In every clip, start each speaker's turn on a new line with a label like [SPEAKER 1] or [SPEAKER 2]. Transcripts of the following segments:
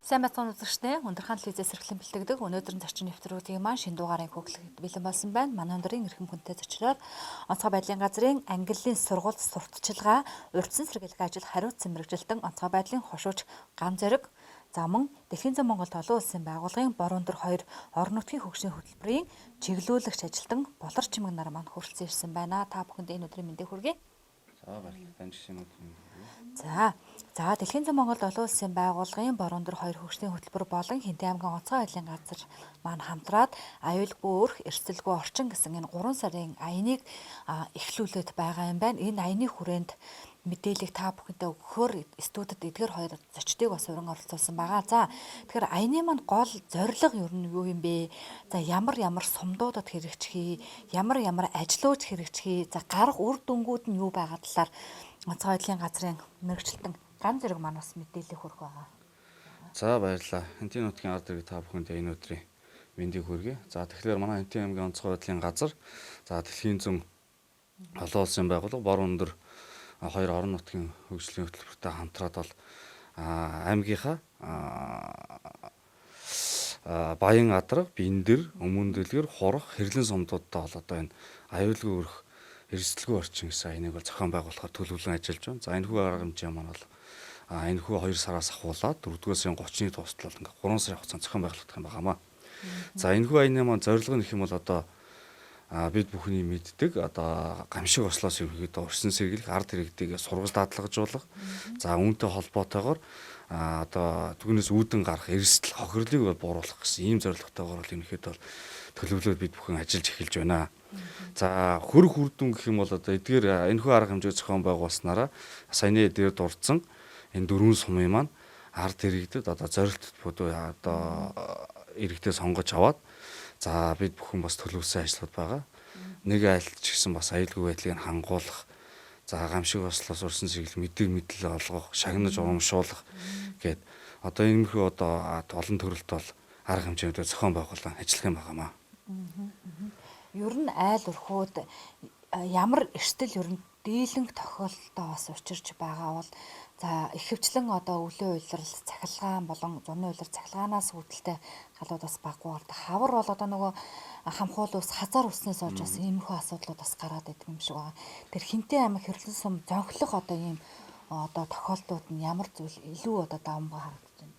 [SPEAKER 1] Сайн бацхан үзэгчдээ Ундрхан телевизээс эрхлэн бэлтгэдэг өнөөдрийн зочин нэвтрүүлгийн маань шинэ дугаарыг хөглөхөд бэлэн болсон байна. Манай өндрийн эрхэм хүнтэй зочноор онцгой байдлын газрын ангиллын сургууль сурталчилгаа, урьдчилан сэргийлэх ажил хариуцсан мэрэгжилтэн онцгой байдлын хошууч Ган Зориг замун Дэлхийн зам Монголд олон улсын байгууллагын бороо өндөр 2 орон нутгийн хөгжлийн хөтөлбөрийн чиглүүлэгч ажилтан Болор Чимэг нар маань хүрэлцэн ирсэн байна. Та бүхэнд энэ өдрийн мэндийг хүргэе.
[SPEAKER 2] За баярлалаа. Танд шинэ өдрийн
[SPEAKER 1] За Дэлхийн зам Монголд олон улсын байгууллагын бороо өндөр 2 хөгжлийн хөтөлбөр болон Хинтээ аймгийн онцгой байдлын газар маань хамтраад аюулгүй өрх, эрсдэлгүй орчин гэсэн энэ 3 сарын аяныг эхлүүлээд байгаа юм байна. Энэ аяны хүрээнд мэдээллийг та бүхэндээ өгөхөөр студид эдгээр хоёр зочдыг бас уран оролцуулсан байгаа. За тэгэхээр аяны маань гол зорилго ер нь юу юм бэ? За ямар сумдуудад хэрэгжих, ямар ажлууч хэрэгжих, за гарах үр дүнгууд нь юу байгаа талаар онцгой байдлын газрын мэрэгчлэн Ган Зориг маань бас мэдээлэл хүргэх байгаа.
[SPEAKER 2] За баярлалаа. Хинтээ нутгийн ард иргэд та бүхэнд энэ өдрийн мэндийг хүргэе. За тэгэхээр манай Хинтээ аймгийн онцгой байдлын газар за Дэлхийн зам олон улсын байгууллага бороо өндөр 2 орон нутгийн хөгжлийн хөтөлбөртэй хамтраад бол аймгийнхаа Баян Адраг, Биндэр, Өмнө Дэлгэр, Хурах, Хэрлэн сумдуудтай бол одоо энэ аюулгүй өрх эрсдэлгүй орчин гэсэн аяныг бол зохион байгуулахаар төлөвлөн ажиллаж байна. За энэ хүү арга хэмжээ маань бол энэ хүү 2 сараас ахуулаад 4-р сарын 30-ны тусдал ингээ 3 сарын хугацаанд зохион байгуулагдах юм байнамаа. За энэ хүү аяны маань зорилго нь их юм бол одоо бид бүхний мэддэг одоо гамшиг ослоос ерөнхийдөө урьдчилан сэргийлэх ард иргэдийг сургаж дадлагжуулах. За үүнтэй холбоотойгоор одоо түүнээс үүдэн гарах эрсдэл хохирлыг бол бууруулах гэсэн ийм зорилготойгоор бол ерөнхийдөө төлөвлөлөд бид бүхэн ажиллаж эхэлж байна. За хөрөх үрдүн гэх юм бол одоо эдгээр энэхүү арга хэмжээ зохион байгуулснараа саяны дээр дурдсан энэ 4 сумын маань ард иргэдэд одоо зорилттой бүдүү одоо иргэдээ сонгож аваад за бид бүхэн бас төлөвлөсөн ажлууд байгаа. Нэг айлч гэсэн бас аюулгүй байдлыг хангуулах, за гамшиг ослоос урьдчилан сэргийлэх, мэдэл олгох, шагнаж урамшуулах гээд одоо иймэрхүү одоо олон төрөлт бол арга хэмжээндээ зохион байгуулан ажиллах юм байнамаа.
[SPEAKER 1] Ер нь айл өрхөөд ямар эрсдэл ер нь дийлэнх тохиолдолтой бас учирч байгаа бол за ихэвчлэн одоо өвлийн уйлрал цахилгаан болон зуны уйлрал цахилгаанаас үүдэлтэй галууд бас баггүйгээр хавар бол одоо нөгөө хамхуул ус хазар уснаас олж бас иймэрхүү асуудлууд бас гараад идэг юм шиг байгаа. Тэр Хинтээ аймаг Хэрлэн сум зонхлох одоо ийм одоо тохиолдлууд нь ямар зүйл илүү одоо давмгай харагдаж байна.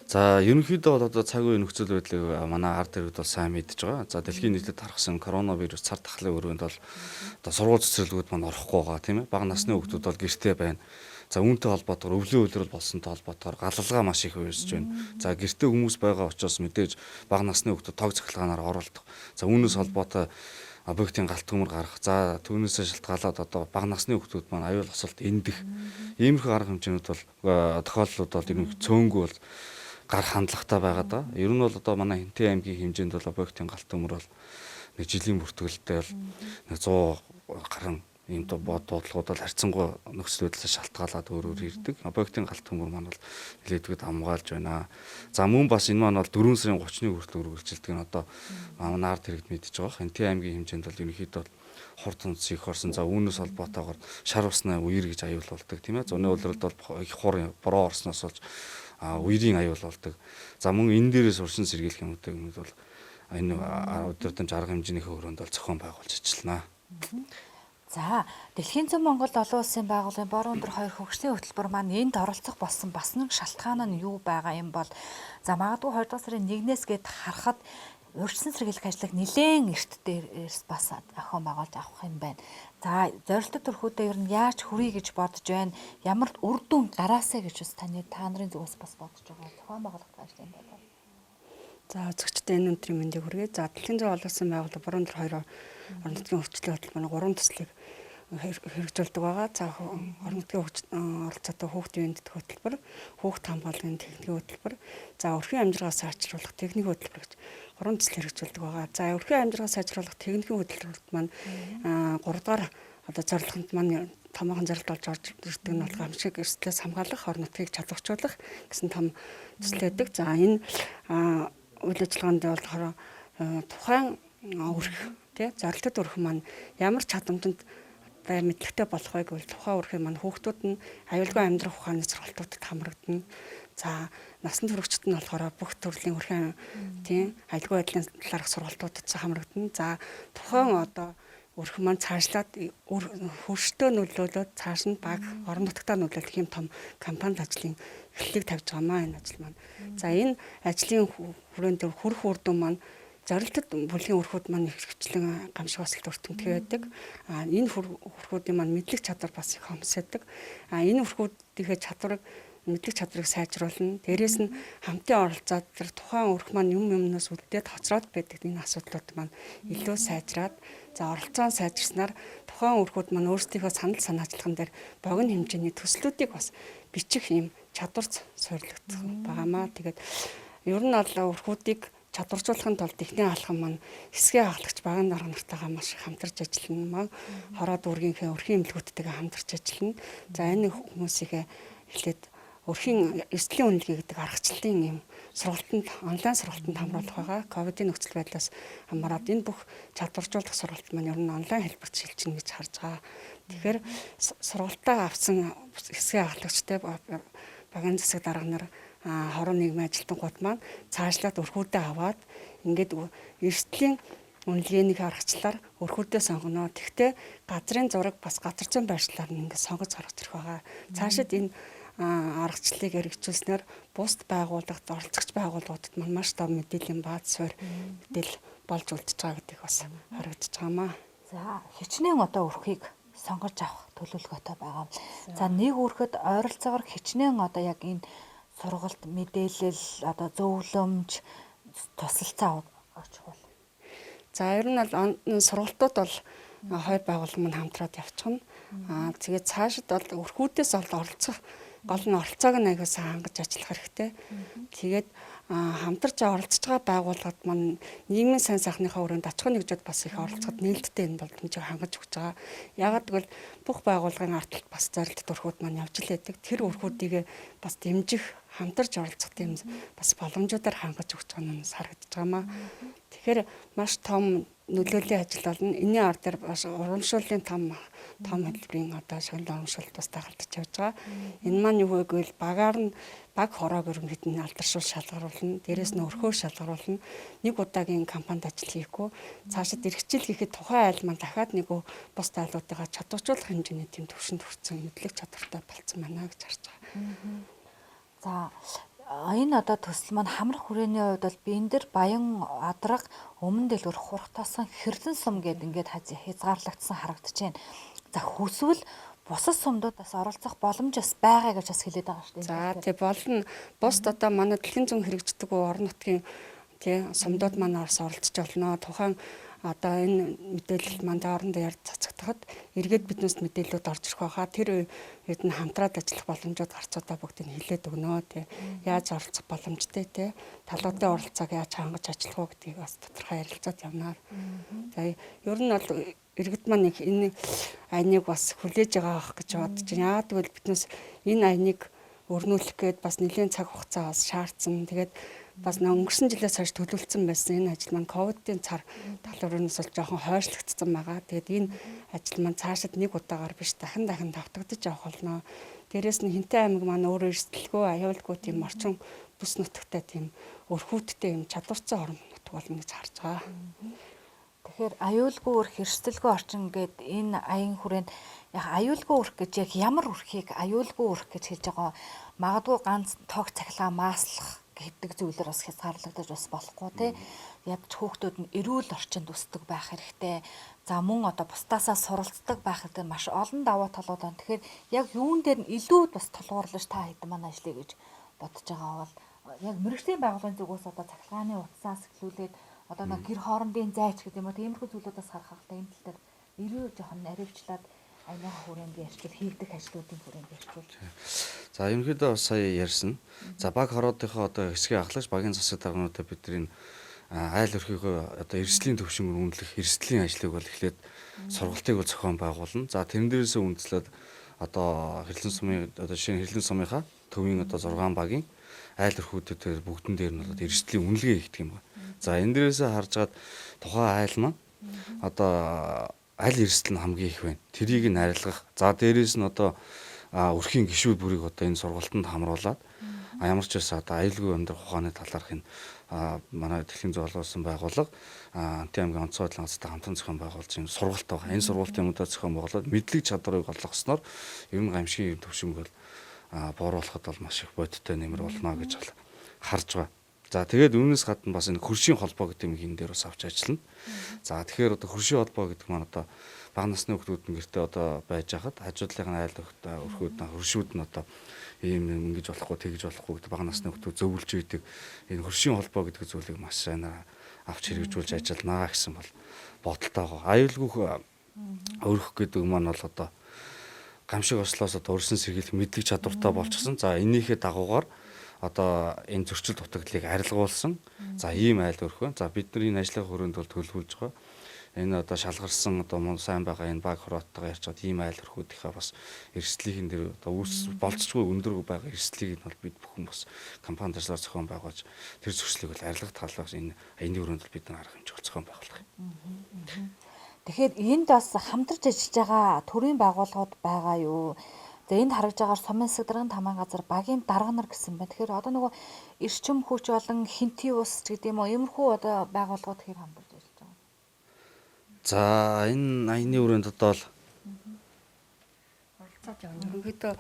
[SPEAKER 2] За ерөнхийдөө бол одоо цаг үеийн нөхцөл байдлыг манай ард иргэд бол сайн мэдж байгаа. За дэлхийн нийтэд тархсан коронавирус цар тахлын өрөөнд бол одоо сургууль цэцэрлэгүүд маань орохгүй байгаа тийм ээ. Бага насны хүүхдүүд бол гэртээ байна. За үүнтэй холбоотойгоор өвлийн уйлрал болсонтой холбоотойгоор галалгаа маш их үүсэж байна. За гэртээ хүмүүс байгаа учраас мэдээж бага насны хүүхдүүд тог цахилгаанаар оролдох. За үүнээс холбоотой объектын галт төмөр гарах. За түүнээсээ шалтгаалаад одоо бага насны хүүхдүүд маань аюул осолд эндэх. Иймэрхүү арга хэмжээнүүд бол тохиолдлууд бол ерөнхийдөө цөөнгүй бол гарах хандлагатай байгаад байгаа. Ер нь бол одоо манай Хинтээ аймгийн хэмжээнд бол объектын галт төмөр бол нэг жилийн бүртгэлтэй бол нэг 100 гаруй ийм дуудлагууд бол харьцангуй нөхцөл байдлаас шалтгаалаад өөр ирдэг. Объектын галт төмөр маань бол нэлээдгүй хамгаалж байна. За мөн бас энэ маань бол 4 сарын 30-ны хүртэл үргэлжилдэг нь одоо манай ард иргэд мэдж байгаа. Хинтээ аймгийн хэмжээнд бол ерөнхийдөө хурд үндэс их орсон. За үүнээс холбоотойгоор шар усны үер гэж аюул болдог тийм ээ. Зуны улиралд бол их хур бороо орсноос болж үерийн аюул болдог. За мөн энэ дээрээс урьдчилан сэргийлэх юмуд бол энэ удирдамж арга хэмжээнийхээ өрөөнд бол зохион байгуулж ажиллана.
[SPEAKER 1] За Дэлхийн зам Монголд олон улсын байгууллагын бороо өндөр 2 хөгжлийн хөтөлбөр маань энд оролцох болсон бас нэг шалтгаан нь юу байгаа юм бол за магадгүй 2 дугаар сарын 1-ээс гээд харахад урьдчилан сэргийлэх ажлыг нэлээд эрт дээрээс бас охин байгуулж авах юм байна. За зорилттой төрхүүдээ ер нь яаж хүрье гэж бодож байна? Ямар үр дүн гараасаа гэж бас та нарын зүгээс бас бодож байгаа. Зохион байгуулах ажил юм байна.
[SPEAKER 3] За үзэгчдээ энэ өндрийн мэндийг хүргэе. За Дэлхийн зам олон улсын байгууллага бороо өндөр 2 орон нутгийн хөгжлийн хөтөлбөрийн 3 төслийг хэрэгжүүлдэг байгаа. За орон нутгийн оролцоотой хүүхдийн энд хөтөлбөр, хүүхд хамгааллын техникийн хөтөлбөр, за өрхийн амжиргаа сайжруулах техникийн хөтөлбөр гэж 3 төсөл хэрэгжүүлдэг байгаа. За өрхийн амжиргаа сайжруулах техникийн хөтөлбөрт маань 3 дугаар одоо зорилгонд маань томоохон зорилт болж орж ирдэг нь бол гамшиг эрсдлээс хамгаалах, орон нутгийг чадварчлуулах гэсэн том төсөл байдаг. За энэ үйл ажиллагаанд болохоор тухайн өрх тий зорилтод өрх маань ямар чадамжинд одоо мэдлэгтэй болох вэ гэвэл тухайн үрхийн маань хүүхдүүд нь аюулгүй амьдрах ухааны сургалтуудад хамрагдана. За насанд хүрэгчд нь болохоор бүх төрлийн үрхийн тийм аюулгүй байдлын талаарх сургалтуудад хамрагдана. За тухайн одоо өрх маань цаашлаад хөрштөө нөлөөлөд цааш нь баг орон нутгатаа нөлөөлөх юм том кампанид ажлын эхлэлийг тавьж байгаамаа энэ ажил маань. За энэ ажлын хүрээнд хүрэх үр дүн маань зорилтод бүлгийн өрхүүд маань ихчлэн гамшиг басалт өртөмтгий байдаг. Энэ өрхүүдийн маань мэдлэг чадвар бас их хомсойдаг. Энэ өрхүүдийнхээ чадварыг мэдлэг чадварыг сайжруулна. Дээрээс нь хамтын оролцоод тэр тухайн өрх маань юмнаас үлдээд хоцроод байдаг энэ асуудлууд маань илүү сайжраад за оролцоон сайжирснаар тухайн өрхүүд маань өөрсдийнхөө санал санаачлаган дээр богино хэмжээний төслүүдийг бас бичих юм чадвар суйрлагдсан байгаамаа. Тэгээд ер нь бол өрхүүдийг чадваржуулахын тулд эхний алхам маань хэсгээ хагалагч багийн дарга нартайгаа маш их хамтарч ажиллана. Хороод үргийнхээ өрхийн эмнэлгүүдтэйгээ хамтарч ажиллана. За энэ хүмүүсийнхээ эхлээд өрхийн эрсдлийн үнэлгээ гэдэг аргачлалын юм сургалтанд онлайн сургалтанд хамруулах байгаа. Ковидын нөхцөл байдлаас хамаарат энэ бүх чадваржуулах сургалт маань ер нь онлайн хэлбэрт шилжинэ гэж харж байгаа. Тэгэхээр сургалтаа авсан хэсгээ хагалагчтай багийн засаг дарга нар хорон нийгмийн ажилтнууд маань цаашлаад өрхүүдээ аваад ингээд эрсдлийн үнэлгээний аргачлалаар өрхүүдээ сонгоно. Тэгвэл газрын зураг бас газар зүйн байршлаар нь ингээд сонгож гаргаж ирэх байгаа. Цаашид энэ аргачлалыг хэрэгжүүлснээр бусд байгууллагад оролцогч байгууллагуудад маань маш том мэдээллийн бааз суурь мэдээл болж үлдчихэж байгаа гэдгийг бас харагдаж байгаамаа.
[SPEAKER 1] За хичнээн одоо өрхийг сонгож авах төлөвлөгөөтэй байгаа. За нэг өрхөд ойролцоогоор хичнээн одоо яг энэ сургалт мэдээлэл одоо зөвлөмж тусалцаа авчих бол.
[SPEAKER 3] За ер нь бол сургалтууд бол хоёр байгууллага маань хамтраад явчихна. Тэгээд цаашид бол өрхүүдээс бол оролцох гол нь оролцоог нь аягаасаа хангаж ажиллах хэрэгтэй. Тэгээд хамтарч оролцож байгаа байгууллагад маань нийгмийн сайн сайхныхаа өрөөнд аж ахуйн нэгжүүд бас их оролцоход нээлттэй энэ боломжийг хангаж өгч байгаа. Яагаад гэвэл бүх байгууллагын ардталт бас зорилт өрхүүд маань явж л байдаг. Тэр өрхүүдийг бас дэмжих, хамтарч оролцох тийм бас боломжуудаар хангаж өгч байгаа нь харагдаж байгаамаа. Тэгэхээр маш том нөлөөллийн ажил болно. Энийн ар дээр бас урамшууллын том хэлбэрийн одоо шагнал урамшуулалт бас дагалдаж явж байгаа. Энэ маань юу вэ гэвэл баг хороог ерөнхийд нь алдаршуул шалгаруулна. Дээрээс нь өрхөө шалгаруулна. Нэг удаагийн кампанид ажил хийхгүй цаашид эргэжил хийхэд тухайн айл маань дахиад нэг бус айлуудыгаа чадваржуулах хэмжээний тийм төвшөнд хүрсэн мэдлэг чадвартай болцсон байна гэж харж байгаа.
[SPEAKER 1] За энэ одоо төсөл маань хамрах хүрээний хувьд бол биен дээр баян адраг өмнө дэлгүүр хурх тосгон хэрлэн сум гэдэг ингээд хязгаарлагдсан харагдаж байна. За хүсвэл бусад сумдуудаас оролцох боломж бас байгаа гэж бас хэлээд байгаа шүү дээ.
[SPEAKER 3] За тий болно. Бусд одоо манай дэлхийн зүүн хэрэгждэг орон нутгийн тий сумдууд маань оролцож болно. Тухайн одоо энэ мэдээлэл маань хоорондоо ярьж цацагдахад эргээд биднээс мэдээлэлүүд орж ирэх байгаа. Тэр үед нь хамтраад ажиллах боломжууд гарцуудаа бүгдийг хэлээд өгнө тий. Яаж оролцох боломжтой тий. Талуудын оролцоог яаж хангаж ажиллах вэ гэдгийг бас тодорхой ярилцаад явнаар. За ер нь бол иргэд маань их энэ айныг бас хүлээж байгаа гэж бодож байна. Яагаад гэвэл биднээс энэ айныг өрнүүлэх гээд бас нэлээд цаг хугацаа бас шаардсан. Тэгээд бас өнгөрсөн жилээс хойш төлөвлөсөн байсан энэ ажил маань ковидын цар талбарынаас бол жоохон хойшлогдсон байгаа. Тэгээд энэ ажил маань цаашид нэг удаагаар биш дахин давтагдаж явах болно. Дээрээс нь Хинтээ аймаг маань өөрөө эрсдэлгүй аюулгүй тийм орчин бүс нутагтай тийм өрхүүдтэй юм чадварцсан орон нутаг болно гэж харж байгаа.
[SPEAKER 1] Тэгэхээр аюулгүй өрх, эрсдэлгүй орчин гэдэг энэ аян хүрээнд яг аюулгүй өрх гэж яг ямар өрхийг аюулгүй өрх гэж хэлж байгаа. Магадгүй ганц тог цахилгаан maaслах гэдэг зүйлээр бас хязгаарлагдаж бас болохгүй тий. Ядч хүүхдүүд нь эрүүл орчинд өсдөг байх хэрэгтэй. За мөн одоо бусдаасаа суралцдаг байх хэрэгтэй. Маш олон даваа талууд байна. Тэгэхээр яг юун дээр нь илүү бас тулгуурлаж та хэдэн маань ажиллая гэж бодож байгаа бол яг мэрэгжлийн байгууллагын зүгээс одоо цахилгааны утсаас эхлүүлээд одоо нэг гэр хоорондын зайч гэдэг юм уу тиймэрхүү зүйлүүдээс харах хэрэгтэй. Энэ тал дээр эрүү жоохон наривчлаад аяны хүрээнд ярьчвал хийгдэх ажлуудын хүрээнд ярьчвал.
[SPEAKER 2] За ерөнхийдөө бас сая ярьсан. За баг хороодынхоо одоо хэсгийн ахлагч багийн засаг даргануудаа бидний айл өрхийгөө одоо эрсдлийн төвшин үнэлэх эрсдлийн ажлыг бол эхлээд сургалтыг бол зохион байгуулна. За тэрэн дээрээс үндэслээд одоо хэрлэн сумын одоо жишээ нь хэрлэн сумынхаа төвийн одоо 6 багийн айл өрхүүдэд бүгдэн дээр нь бол эрсдлийн үнэлгээ хийгдэх юм байна. За энэ дээрээс харж гад тухайн айл маань одоо аль эрсдэл нь хамгийн их байна. Тэрийг нь арилгах. За дээрээс нь одоо өрхийн гишүүд бүрийг одоо энэ сургалтанд хамруулад ямар ч байсан одоо аюулгүй амьдрах ухааны талаарх энэ манай Дэлхийн зүйн олонсын байгууллага Амтын аймгийн онцгой байдлын газартай хамтран зохион байгуулж энэ сургалт байгаа. Энэ сургалтын өмнөд зохион байгуулаад мэдлэг чадварыг олгосноор ер нь гамшигын төвшинг бол бууруулахад бол маш их бодиттой нэмэр болно гэж харж байгаа. За тэгээд үүнээс гадна бас энэ хөршийн холбоо гэдэг юм хин дээр бас авч ажиллана. За тэгэхээр одоо хөршийн холбоо гэдэг маань одоо бага насны хүүхдүүд нь гэртээ одоо байж хахад хажуудлынхаа айл өрхүүд нь хөршүүд нь одоо ийм ингэж болохгүй тэгж болохгүй гэдэг бага насны хүүхдүүд зөвлөж идэг энэ хөршийн холбоо гэдэг зүйлийг маш сайн авч хэрэгжүүлж ажиллана гэсэн бол бодолтой байгаа. Аюулгүй өрөх гэдэг маань бол одоо гамшиг ослоос одоо өрсөн сэргийлэх мэдлэг чадвартай болчихсон. За энийхээ дагуугаар одоо энэ зөрчил дутагдлыг арилгуулсан. За ийм айл өрх байна. За бид нар энэ ажлын хүрээнд бол төлөвлөж байгаа. Энэ одоо шалгарсан одоо сайн байгаа энэ баг хорооттойгоо ярьчаад ийм айл өрхүүдийнхээ бас эрсдлийнхэн дээр одоо болцсогүй өндөр байгаа эрсдлийг нь бол бид бүхэн бас компани ажлаар зохион байгуулж тэр зөрчлийг бол арилгах талаас энэ аяны өрөөнд бид нар арга хэмжээ зохион байгуулах юм.
[SPEAKER 1] Тэгэхээр энд бас хамтарч ажиллаж байгаа төрийн байгууллагууд байгаа юу? За энд харагдж байгаа сумын хэсэг даргын тамаан газар багийн дарга нар гэсэн байна. Тэгэхээр одоо нөгөө эрчим хүч болон хинтий ус ч гэдэг юм уу, иймэрхүү одоо байгууллагууд хэр хамтарч ажиллаж байгаа.
[SPEAKER 2] За энэ аяны өрөөнд одоо л
[SPEAKER 3] оролцоод явна. Ерөнхийдөө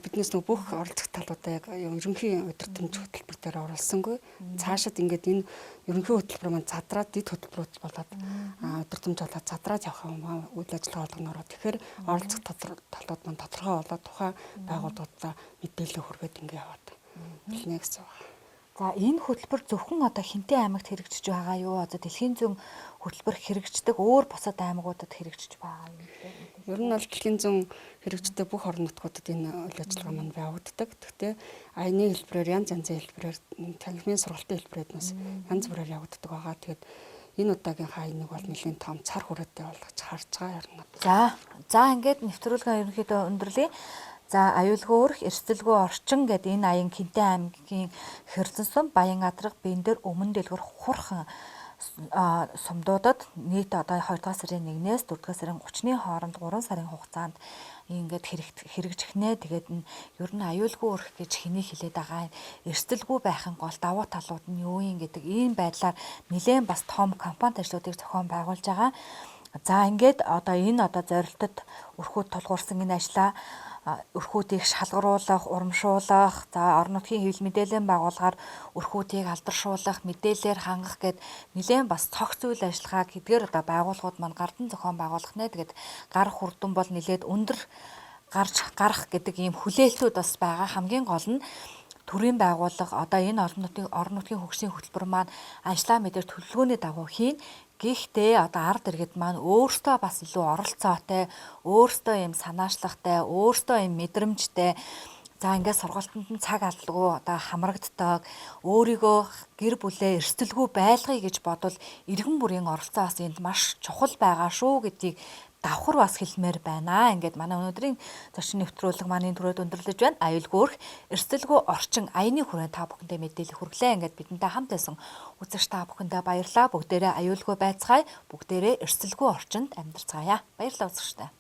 [SPEAKER 3] биднээс нөгөө бүх оролцох талуудаа яг ерөнхий удирдамж хөтөлбөр дээр оруулсангүй. Цаашид ингээд энэ ерөнхий хөтөлбөр маань задраад дэд хөтөлбөрүүд болоод удирдамж болоод задраад явах юм үйл ажиллагаа болгонороо. Тэгэхээр оролцох талууд маань тодорхой болоод тухайн байгууллагуудаа мэдээлэл хүргээд ингээд яваад хэлнэ гэсэн байна.
[SPEAKER 1] За энэ хөтөлбөр зөвхөн одоо Хинтээ аймагт хэрэгжиж байгаа юу? Одоо Дэлхийн зүйн хөтөлбөр хэрэгждэг өөр бусад аймагуудад хэрэгжиж байгаа юм.
[SPEAKER 3] Ер нь бол Дэлхийн зүйн хэрэгждэг бүх орон нутгуудад энэ үйл ажиллагаа маань явагддаг. Гэхдээ аяны хэлбэрээр янз янзын хэлбэрээр танхимын сургалтын хэлбэрээр янз бүрээр явагддаг байгаа. Тэгээд энэ удаагийн хаяныг бол нэлийн том цар хүрээтэй болгож харж байгаа юм.
[SPEAKER 1] За ингээд нэвтрүүлгээ ерөнхийдөө өндөрлөе. За аюулгүй өрх, эрсдэлгүй орчин гэдэг энэ аян Хинтээ аймгийн Хэрзэн сум, Баян адрах, Бэндэр, Өмнө дэлгүүр хурхан сумдуудад нийт одоо 2 дугаар сарын 1-ээс 4 дугаар сарын 30-ны хооронд 3 сарын хугацаанд ингээд хэрэгжихнэ. Тэгээд ер нь аюулгүй өрх гэж хэний хэлээд байгаа. Эрсдэлгүй байхын гол давуу талууд нь юу юм гэдэг ийм байдлаар нэлээд бас том компани ажлуудыг зохион байгуулж байгаа. За ингээд одоо энэ зорилтод өрхүүд тулгуурсан энэ ажлаа өрхүүдийг шалгаруулах, урамшуулах, за орон нутгийн хэвлэл мэдээллийн байгууллагаар өрхүүдийг алдаршуулах, мэдээлэлээр хангах гэд нэлээд бас цогц үйл ажиллагааг хэдгээр одоо байгууллагууд маань гардан зохион байгуулах нэ. Тэгээд гар хүрдэн бол нэлээд өндөр гарч гарах гэдэг ийм хүлээлтүүд бас байгаа. Хамгийн гол нь төрийн байгууллага одоо энэ орон нутгийн хөгжлийн хөтөлбөр маань ажлаа мэдэр төлөвлөгөөний дагуу хийн. Гэхдээ одоо ард иргэд маань өөртөө бас илүү оролцоотой, өөртөө юм санаачлагтай, өөртөө юм мэдрэмжтэй. За ингээд сургалтанд нь цаг алдалгүй одоо хамрагддаг, өөрийгөө гэр бүлээ эрсдэлгүй байлгая гэж бодвол иргэн бүрийн оролцоо бас энд маш чухал байгаа шүү гэдгийг давхар бас хэлмээр байна. Ингээд манай өнөөдрийн зочин нэвтрүүлэг маань түрээд өндөрлөж байна. Аюулгүй өрх, эрсдэлгүй орчин аяны хүрээнд та бүхэндээ мэдээлэл хүргэлээ. Ингээд бидэнтэй хамт байсан үзэгч та бүхэндээ баярлалаа. Бүгдээрээ аюулгүй байцгаая. Бүгдээрээ эрсдэлгүй орчинд амьдарцгаая. Баярлалаа үзэгчтэй.